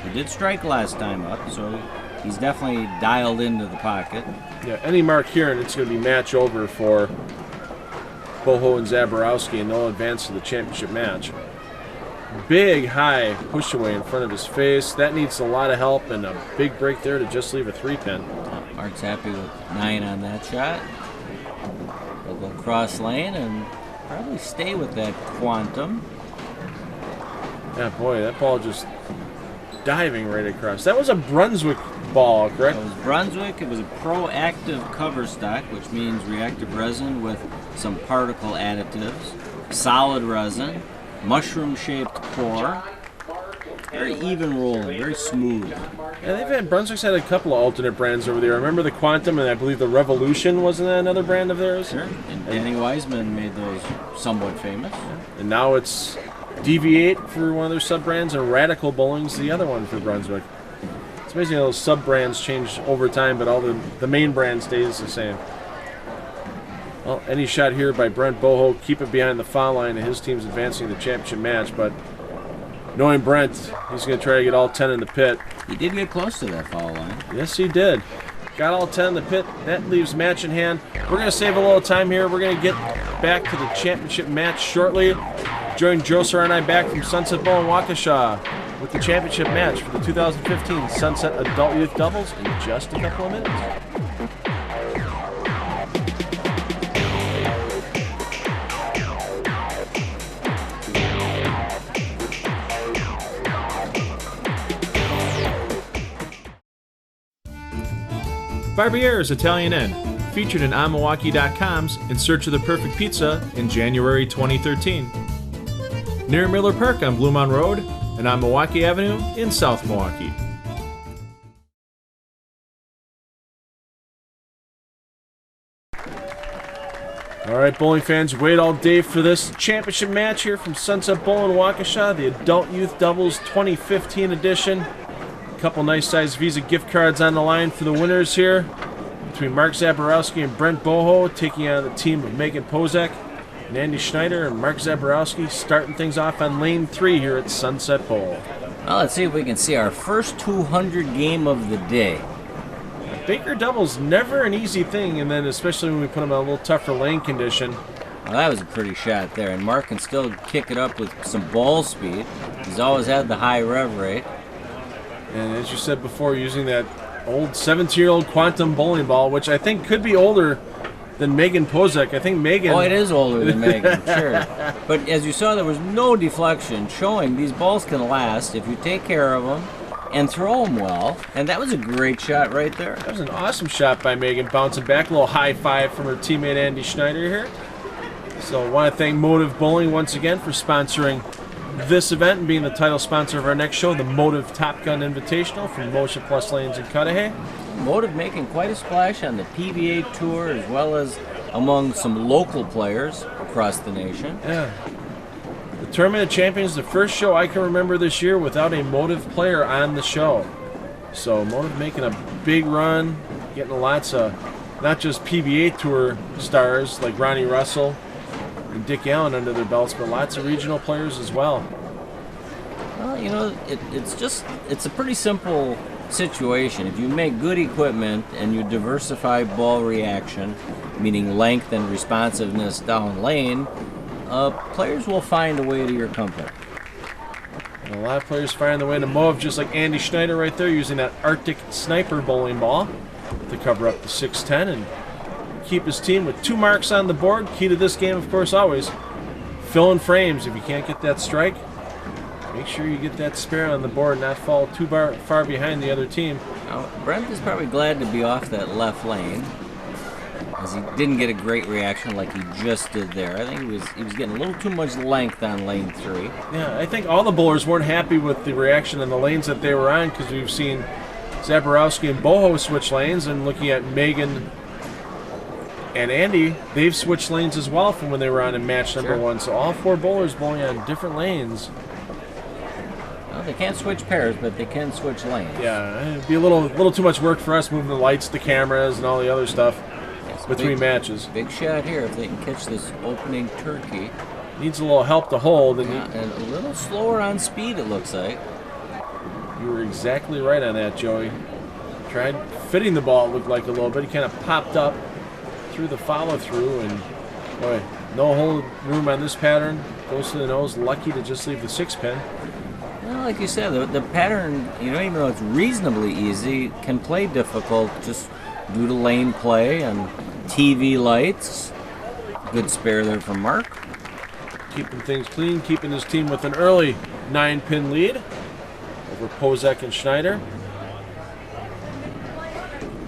Speaker 2: He did strike last time up, so he's definitely dialed into the pocket. Yeah,
Speaker 1: any mark here, and it's going to be match over for Boho and Zaborowski, and they'll advance to the championship match. Big high push away in front of his face. That needs a lot of help, and a big break there to just leave a 3-pin.
Speaker 2: Mark's happy with 9 on that shot. He'll go cross lane and probably stay with that quantum.
Speaker 1: Yeah, boy, that ball just diving right across. That was a Brunswick ball, correct?
Speaker 2: It was Brunswick. It was a proactive cover stock, which means reactive resin with some particle additives, solid resin, mushroom-shaped core, very even rolling, very smooth.
Speaker 1: Yeah, Brunswick's had a couple of alternate brands over there. I remember the Quantum, and I believe the Revolution, wasn't that another brand of theirs?
Speaker 2: Sure, and Danny Wiseman made those somewhat famous.
Speaker 1: And now it's Deviate for one of their sub-brands, and Radical Bowling's the other one for Brunswick. It's amazing how those sub-brands change over time, but all the main brand stays the same. Well, any shot here by Brent Boho, keep it behind the foul line, and his team's advancing to the championship match, but knowing Brent, he's going to try to get all 10 in the pit.
Speaker 2: He did get close to that foul line.
Speaker 1: Yes, he did. Got all 10 in the pit. That leaves match in hand. We're going to save a little time here. We're going to get back to the championship match shortly. Join Josar and I back from Sunset Bowl in Waukesha with the championship match for the 2015 Sunset Adult Youth Doubles in just a couple of minutes. Barbiere's Italian Inn, featured in onmilwaukee.com's In Search of the Perfect Pizza in January 2013. Near Miller Park on Blue Mountain Road and on Milwaukee Avenue in South Milwaukee. All right, bowling fans, wait all day for this championship match here from Sunset Bowl in Waukesha, the Adult Youth Doubles 2015 edition. Couple nice sized Visa gift cards on the line for the winners here between Mark Zaborowski and Brent Boho, taking on the team of Megan Pozek and Andy Schneider, and Mark Zaborowski starting things off on lane 3 here at Sunset Bowl.
Speaker 2: Well, let's see if we can see our first 200 game of the day.
Speaker 1: Baker doubles never an easy thing, and then especially when we put them on a little tougher lane condition.
Speaker 2: Well, that was a pretty shot there, and Mark can still kick it up with some ball speed. He's always had the high rev rate.
Speaker 1: And as you said before, using that old 17-year-old Quantum bowling ball, which I think could be older than Megan Pozek. I think Megan...
Speaker 2: Oh, it is older than Megan, sure. But as you saw, there was no deflection, showing these balls can last if you take care of them and throw them well. And that was a great shot right there.
Speaker 1: That was an awesome shot by Megan, bouncing back. A little high five from her teammate Andy Schneider here. So I want to thank Motive Bowling once again for sponsoring this event and being the title sponsor of our next show, the Motive Top Gun Invitational from Motion Plus Lanes in Cudahy.
Speaker 2: Motive making quite a splash on the PBA Tour as well as among some local players across the nation.
Speaker 1: Yeah. The Tournament of Champions, the first show I can remember this year without a Motive player on the show. So Motive making a big run, getting lots of not just PBA Tour stars like Ronnie Russell and Dick Allen under their belts, but lots of regional players as well.
Speaker 2: Well, you know, it's a pretty simple situation. If you make good equipment and you diversify ball reaction, meaning length and responsiveness down lane, players will find a way to your company.
Speaker 1: And a lot of players find the way to move, just like Andy Schneider right there, using that Arctic Sniper bowling ball to cover up the 6'10" and keep his team with 2 marks on the board. Key to this game, of course, always fill in frames. If you can't get that strike, make sure you get that spare on the board, not fall too far behind the other team.
Speaker 2: Now, Brent is probably glad to be off that left lane, as he didn't get a great reaction like he just did there. I think he was getting a little too much length on lane 3.
Speaker 1: Yeah, I think all the bowlers weren't happy with the reaction in the lanes that they were on, because we've seen Zaborowski and Boho switch lanes, and looking at Megan and Andy, they've switched lanes as well from when they were on in match number 1. So all 4 bowlers bowling on different lanes.
Speaker 2: Well, they can't switch pairs, but they can switch lanes.
Speaker 1: Yeah, it'd be a little too much work for us moving the lights, the cameras, and all the other stuff between matches.
Speaker 2: Big shot here if they can catch this opening turkey.
Speaker 1: Needs a little help to hold. And,
Speaker 2: and a little slower on speed, it looks like.
Speaker 1: You were exactly right on that, Joey. Tried fitting the ball, it looked like a little bit. He kind of popped up through the follow-through, and boy, no hold room on this pattern. Goes to the nose, lucky to just leave the 6-pin.
Speaker 2: Well, like you said, the pattern, even though it's reasonably easy, can play difficult just due to lane play and TV lights. Good spare there from Mark.
Speaker 1: Keeping things clean, keeping his team with an early 9-pin lead over Pozek and Schneider.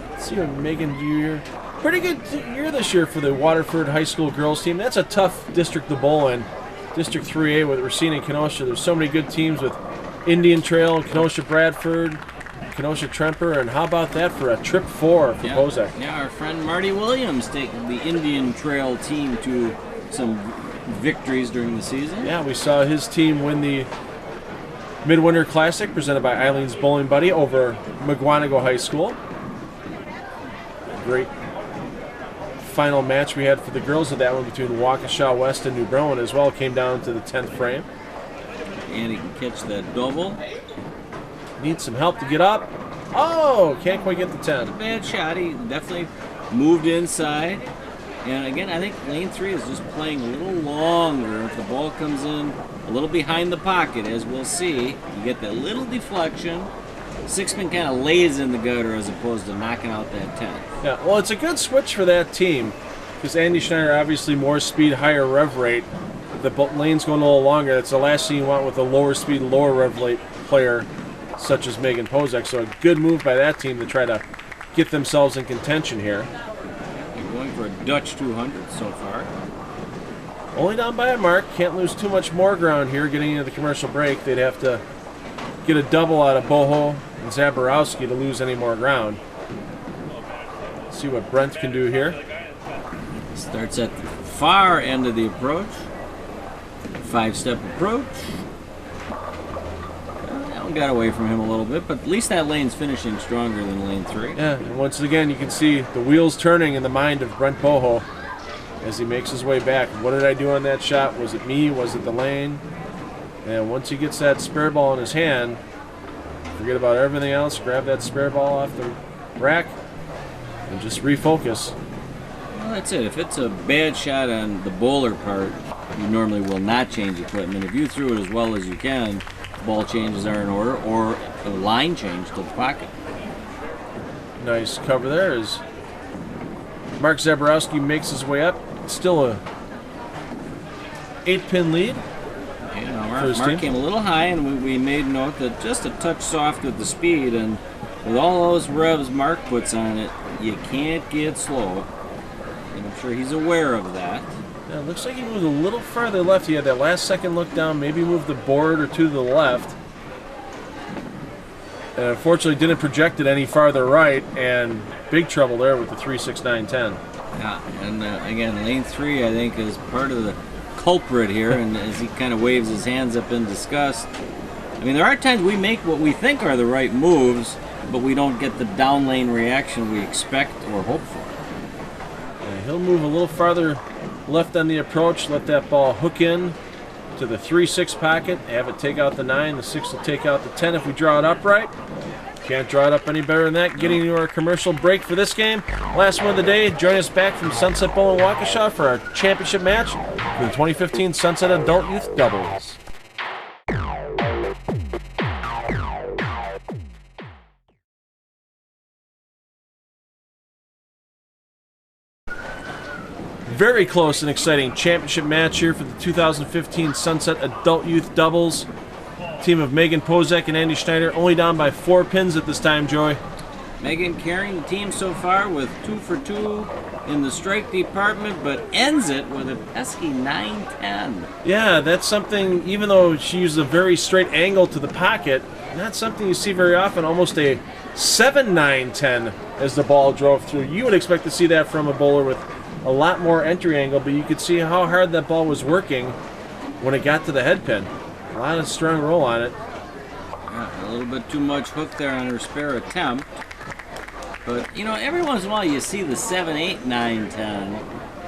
Speaker 1: Let's see what Megan do here. Pretty good year this year for the Waterford High School girls team. That's a tough district to bowl in. District 3A with Racine and Kenosha. There's so many good teams with Indian Trail, Kenosha Bradford, Kenosha Tremper, and how about that for a trip 4 for Pozek?
Speaker 2: Yeah, our friend Marty Williams taking the Indian Trail team to some victories during the season.
Speaker 1: Yeah, we saw his team win the Midwinter Classic presented by Eileen's Bowling Buddy over McGuanago High School. Great final match we had for the girls of that one between Waukesha West and New Brunswick as well. Came down to the 10th frame.
Speaker 2: And he can catch that double.
Speaker 1: Needs some help to get up. Oh, can't quite get the 10.
Speaker 2: Not a bad shot. He definitely moved inside. And again, I think lane 3 is just playing a little longer. If the ball comes in a little behind the pocket, as we'll see, you get that little deflection. 6-pin kind of lays in the gutter as opposed to knocking out that 10.
Speaker 1: Yeah, well, it's a good switch for that team because Andy Schneider, obviously more speed, higher rev rate. The lane's going a little longer. That's the last thing you want with a lower speed, lower rev rate player such as Megan Pozek. So a good move by that team to try to get themselves in contention here.
Speaker 2: They're going for a Dutch 200 so far.
Speaker 1: Only down by a mark. Can't lose too much more ground here getting into the commercial break. They'd have to get a double out of Boho and Zaborowski to lose any more ground. Let's see what Brent can do here.
Speaker 2: Starts at the far end of the approach. 5-step approach. That one got away from him a little bit, but at least that lane's finishing stronger than lane 3.
Speaker 1: Yeah, and once again you can see the wheels turning in the mind of Brent Boho as he makes his way back. What did I do on that shot? Was it me? Was it the lane? And once he gets that spare ball in his hand, forget about everything else, grab that spare ball off the rack, and just refocus.
Speaker 2: Well, that's it. If it's a bad shot on the bowler part, you normally will not change equipment. If you threw it as well as you can, ball changes are in order, or a line change to the pocket.
Speaker 1: Nice cover there as Mark Zaborowski makes his way up. Still a 8-pin lead.
Speaker 2: Mark came a little high, and we made note that just a touch soft with the speed, and with all those revs Mark puts on it, you can't get slow. And I'm sure he's aware of that.
Speaker 1: Yeah, it looks like he moved a little further left. He had that last second look down, maybe moved the board or two to the left. And unfortunately didn't project it any farther right, and big trouble there with the 3.69.10.
Speaker 2: Yeah, and again, lane 3 I think is part of the culprit here, and as he kind of waves his hands up in disgust. I mean, there are times we make what we think are the right moves, but we don't get the down lane reaction we expect or hope for.
Speaker 1: Yeah, he'll move a little farther left on the approach, let that ball hook in to the 3-6 pocket, have it take out the 9, the 6 will take out the 10 if we draw it upright. Can't draw it up any better than that. Getting into our commercial break for this game. Last one of the day. Join us back from Sunset Bowl in Waukesha for our championship match for the 2015 Sunset Adult Youth Doubles. Very close and exciting championship match here for the 2015 Sunset Adult Youth Doubles. Team of Megan Pozek and Andy Schneider only down by 4 pins at this time, Joy.
Speaker 2: Megan carrying the team so far with 2 for 2 in the strike department, but ends it with a pesky 9-10.
Speaker 1: Yeah, that's something, even though she used a very straight angle to the pocket, not something you see very often. Almost a 7-9-10 as the ball drove through. You would expect to see that from a bowler with a lot more entry angle, but you could see how hard that ball was working when it got to the head pin. A lot of strong roll on it.
Speaker 2: Yeah, a little bit too much hook there on her spare attempt. But, you know, every once in a while you see the 7, 8, 9, 10,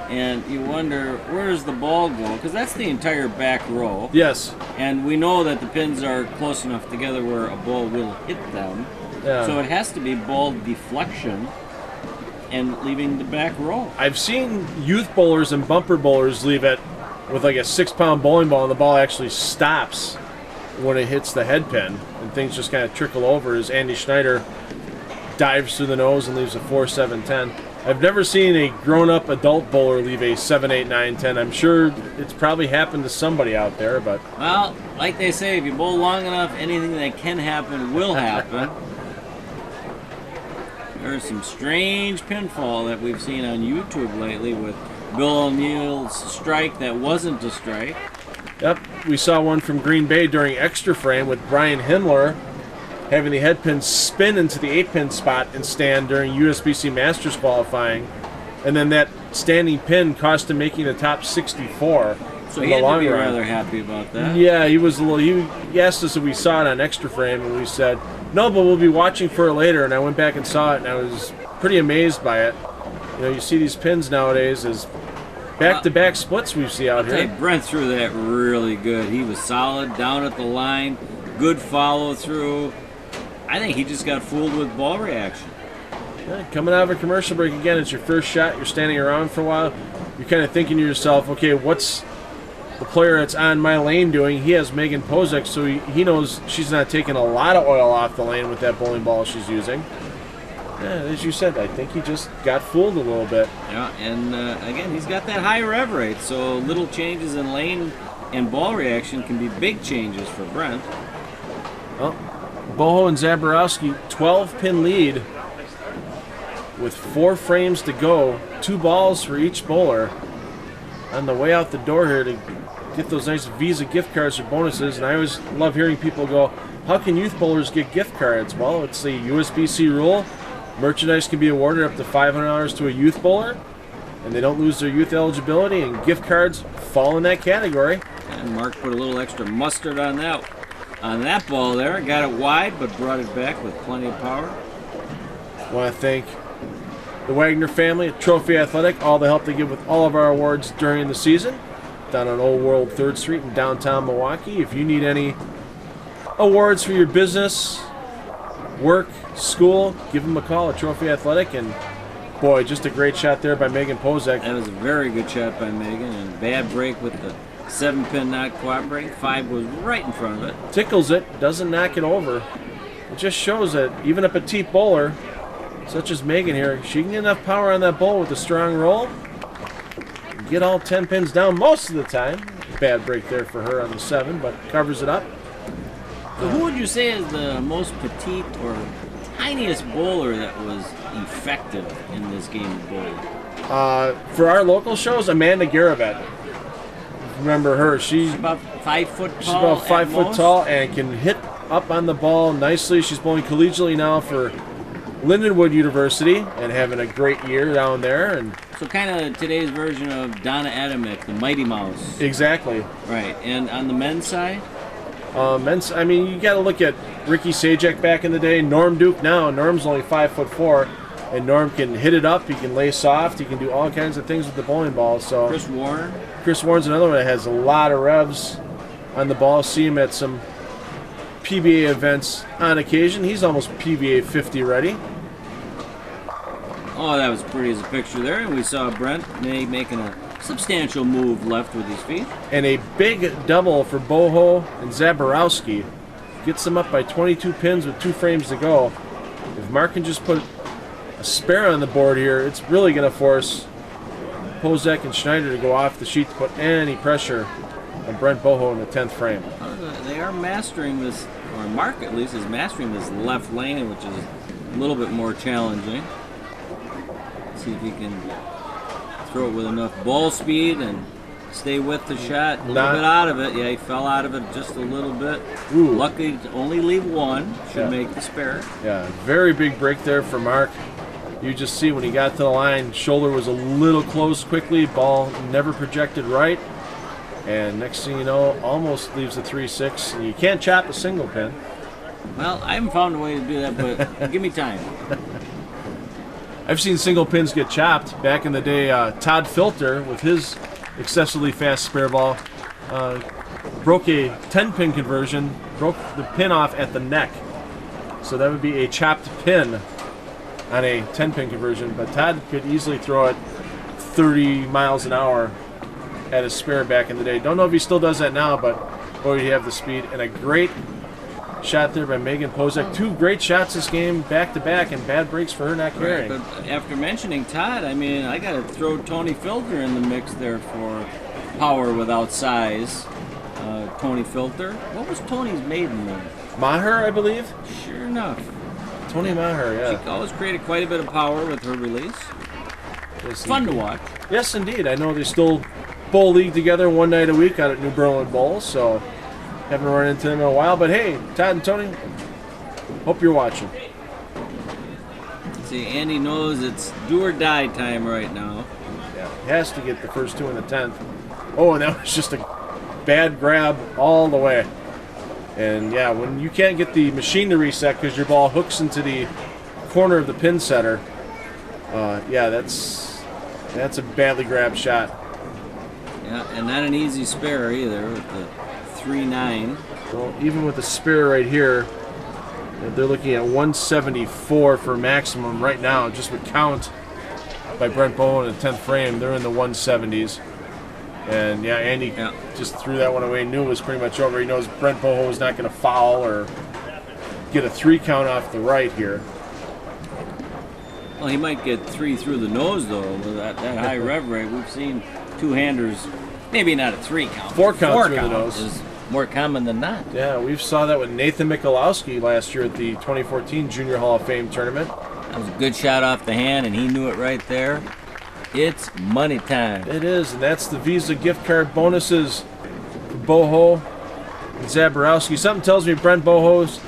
Speaker 2: and you wonder, where does the ball go? Because that's the entire back row.
Speaker 1: Yes.
Speaker 2: And we know that the pins are close enough together where a ball will hit them.
Speaker 1: Yeah.
Speaker 2: So it has to be ball deflection and leaving the back row.
Speaker 1: I've seen youth bowlers and bumper bowlers leave it with like a 6-pound bowling ball, and the ball actually stops when it hits the head pin, and things just kind of trickle over as Andy Schneider dives through the nose and leaves a 4-7-10. I've never seen a grown-up adult bowler leave a 7, 8, 9, 10. I'm sure it's probably happened to somebody out there, but...
Speaker 2: Well, like they say, if you bowl long enough, anything that can happen will happen. There's some strange pinfall that we've seen on YouTube lately with Bill O'Neill's strike that wasn't a strike.
Speaker 1: Yep, we saw one from Green Bay during extra frame with Brian Himmler having the head pin spin into the 8-pin spot and stand during USBC Masters qualifying. And then that standing pin cost him making the top 64.
Speaker 2: So he had to be rather happy about that.
Speaker 1: Yeah, he was a little. He asked us if we saw it on extra frame, and we said no, but we'll be watching for it later. And I went back and saw it, and I was pretty amazed by it. You know, you see these pins nowadays as back-to-back splits we see out here.
Speaker 2: Brent threw that really good. He was solid down at the line, good follow through. I think he just got fooled with ball reaction.
Speaker 1: Yeah, coming out of a commercial break again, it's your first shot. You're standing around for a while. You're kind of thinking to yourself, okay, what's the player that's on my lane doing? He has Megan Pozek, so he knows she's not taking a lot of oil off the lane with that bowling ball she's using. Yeah, as you said, I think he just got fooled a little bit.
Speaker 2: Yeah, and again, he's got that high rev rate, so little changes in lane and ball reaction can be big changes for Brent.
Speaker 1: Well, Boho and Zaborowski, 12-pin lead with 4 frames to go, 2 balls for each bowler. On the way out the door here to get those nice Visa gift cards or bonuses, and I always love hearing people go, how can youth bowlers get gift cards? Well, it's the USBC rule. Merchandise can be awarded up to $500 to a youth bowler, and they don't lose their youth eligibility, and gift cards fall in that category.
Speaker 2: And Mark put a little extra mustard on that ball there. Got it wide, but brought it back with plenty of power.
Speaker 1: I want to thank the Wagner family at Trophy Athletic, all the help they give with all of our awards during the season, down on Old World 3rd Street in downtown Milwaukee. If you need any awards for your business, work, school, give them a call at Trophy Athletic. And boy, just a great shot there by Megan Pozek.
Speaker 2: That was a very good shot by Megan, and bad break with the 7-pin not cooperating. 5 was right in front of it.
Speaker 1: Tickles it, doesn't knock it over. It just shows that even a petite bowler such as Megan here, she can get enough power on that bowl with a strong roll, get all 10 pins down most of the time. Bad break there for her on the 7, but covers it up.
Speaker 2: So who would you say is the most petite or tiniest bowler that was effective in this game of bowling?
Speaker 1: For our local shows, Amanda Garavet. Remember her? She's
Speaker 2: about 5 foot tall.
Speaker 1: She's about 5 foot tall and can hit up on the ball nicely. She's bowling collegiately now for Lindenwood University and having a great year down there. And
Speaker 2: so kind of today's version of Donna Adamick, the Mighty Mouse.
Speaker 1: Exactly.
Speaker 2: Right. And on the men's side?
Speaker 1: I mean, you got to look at Ricky Sajak back in the day. Norm Duke now. Norm's only 5'4", and Norm can hit it up. He can lay soft. He can do all kinds of things with the bowling ball. So
Speaker 2: Chris Warren.
Speaker 1: Chris Warren's another one that has a lot of revs on the ball. See him at some PBA events on occasion. He's almost PBA 50 ready.
Speaker 2: Oh, that was pretty as a picture there. And we saw Brent making a substantial move left with his feet.
Speaker 1: And a big double for Boho and Zaborowski. Gets them up by 22 pins with 2 frames to go. If Mark can just put a spare on the board here, it's really going to force Pozek and Schneider to go off the sheet to put any pressure on Brent Boho in the 10th frame.
Speaker 2: They are mastering this, or Mark at least is mastering this left lane, which is a little bit more challenging. See if he can throw it with enough ball speed and stay with the shot. A little bit out of it. Yeah, he fell out of it just a little bit.
Speaker 1: Ooh.
Speaker 2: Luckily to only leave one. Should make the spare.
Speaker 1: Yeah, very big break there for Mark. You just see when he got to the line, shoulder was a little close quickly. Ball never projected right. And next thing you know, almost leaves a 3-6. And you can't chop a single pin.
Speaker 2: Well, I haven't found a way to do that, but give me time.
Speaker 1: I've seen single pins get chopped. Back in the day, Todd Filter, with his excessively fast spare ball, broke a 10-pin conversion, broke the pin off at the neck. So that would be a chopped pin on a 10-pin conversion. But Todd could easily throw it 30 miles an hour at his spare back in the day. Don't know if he still does that now, but boy, you have the speed. And a great shot there by Megan Pozek. 2 great shots this game, back-to-back, and bad breaks for her not carrying.
Speaker 2: Right, but after mentioning Todd, I mean, I got to throw Tony Filter in the mix there for power without size. Tony Filter. What was Tony's maiden name?
Speaker 1: Maher, I believe?
Speaker 2: Sure enough.
Speaker 1: Tony Maher, yeah.
Speaker 2: She always created quite a bit of power with her release.
Speaker 1: Yes,
Speaker 2: Fun to watch.
Speaker 1: Yes, indeed. I know they still bowl league together one night a week out at New Berlin Bowl, so haven't run into them in a while. But hey, Todd and Tony, hope you're watching.
Speaker 2: See, Andy knows it's do or die time right now.
Speaker 1: Yeah, he has to get the first 2 in the 10th. Oh, and that was just a bad grab all the way. And yeah, when you can't get the machine to reset because your ball hooks into the corner of the pin setter, yeah, that's a badly grabbed shot.
Speaker 2: Yeah, and not an easy spare either with the 3-9.
Speaker 1: Well, even with the spare right here, they're looking at 174 for maximum right now. Just would count by Brent Bowen in the 10th frame. They're in the 170s. And yeah, Andy just threw that one away. Knew it was pretty much over. He knows Brent Boho was not going to foul or get a 3 count off the right here.
Speaker 2: Well, he might get 3 through the nose though. With that high rev rate, we've seen 2-handers, maybe not a 3 count.
Speaker 1: 4 count through the nose
Speaker 2: is more common than not.
Speaker 1: Yeah, we saw that with Nathan Michalowski last year at the 2014 Junior Hall of Fame tournament.
Speaker 2: That was a good shot off the hand, and he knew it right there. It's money time.
Speaker 1: It is, and that's the Visa gift card bonuses for Boho and Zaborowski. Something tells me Brent Boho's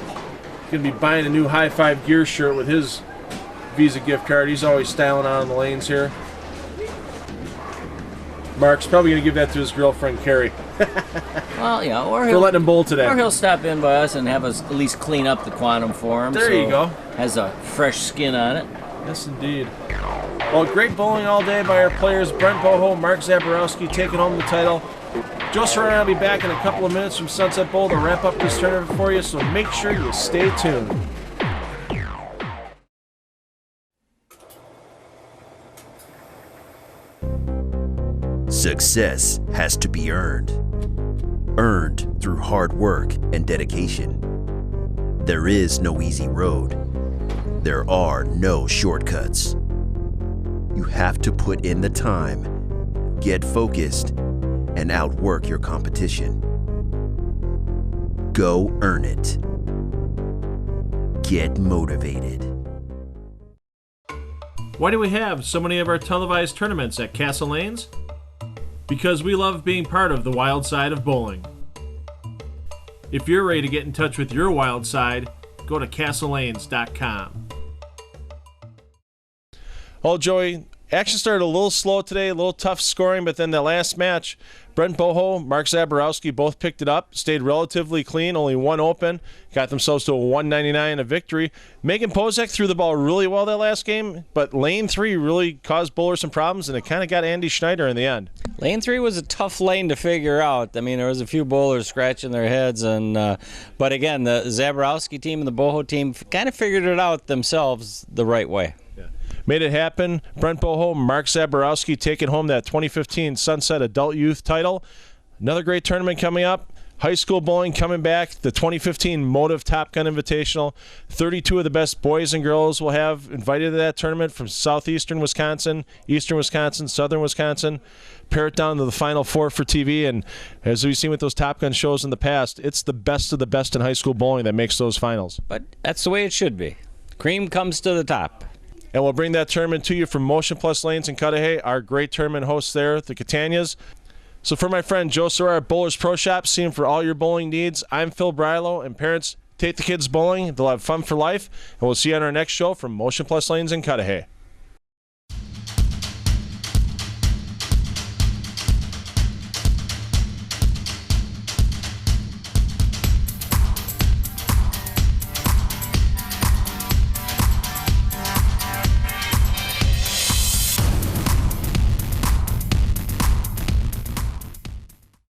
Speaker 1: going to be buying a new High Five Gear shirt with his Visa gift card. He's always styling out on the lanes here. Mark's probably going to give that to his girlfriend, Carrie.
Speaker 2: Well, yeah, or
Speaker 1: for letting him bowl today.
Speaker 2: Or he'll stop in by us and have us at least clean up the quantum for him.
Speaker 1: There you go.
Speaker 2: Has a fresh skin on it.
Speaker 1: Yes, indeed. Well, great bowling all day by our players, Brent Boho, Mark Zaborowski, taking home the title. Joe Serrano will be back in a couple of minutes from Sunset Bowl to wrap up this tournament for you, so make sure you stay tuned.
Speaker 3: Success has to be earned. Earned through hard work and dedication. There is no easy road. There are no shortcuts. You have to put in the time, get focused, and outwork your competition. Go earn it. Get motivated.
Speaker 1: Why do we have so many of our televised tournaments at Castle Lanes? Because we love being part of the wild side of bowling. If you're ready to get in touch with your wild side, go to castlelanes.com. Well, Joey, Action started a little slow today, a little tough scoring, but then the last match, Brent Boho, Mark Zaborowski both picked it up, stayed relatively clean, only one open, got themselves to a 199 a victory. Megan Pozek threw the ball really well that last game, but lane 3 really caused Bowler some problems, and it kind of got Andy Schneider in the end.
Speaker 2: Lane 3 was a tough lane to figure out. I mean, there was a few bowlers scratching their heads, but again, the Zaborowski team and the Boho team kind of figured it out themselves the right way.
Speaker 1: Made it happen. Brent Boho, Mark Zaborowski taking home that 2015 Sunset Adult Youth title. Another great tournament coming up. High school bowling coming back. The 2015 Motive Top Gun Invitational. 32 of the best boys and girls will have invited to that tournament from southeastern Wisconsin, eastern Wisconsin, southern Wisconsin. Pare it down to the Final Four for TV. And as we've seen with those Top Gun shows in the past, it's the best of the best in high school bowling that makes those finals.
Speaker 2: But that's the way it should be. Cream comes to the top.
Speaker 1: And we'll bring that tournament to you from Motion Plus Lanes in Cudahy, our great tournament hosts there, the Catanias. So for my friend Joe Sorare at Bowlers Pro Shop, see him for all your bowling needs. I'm Phil Brilo, and parents, take the kids bowling. They'll have fun for life. And we'll see you on our next show from Motion Plus Lanes in Cudahy.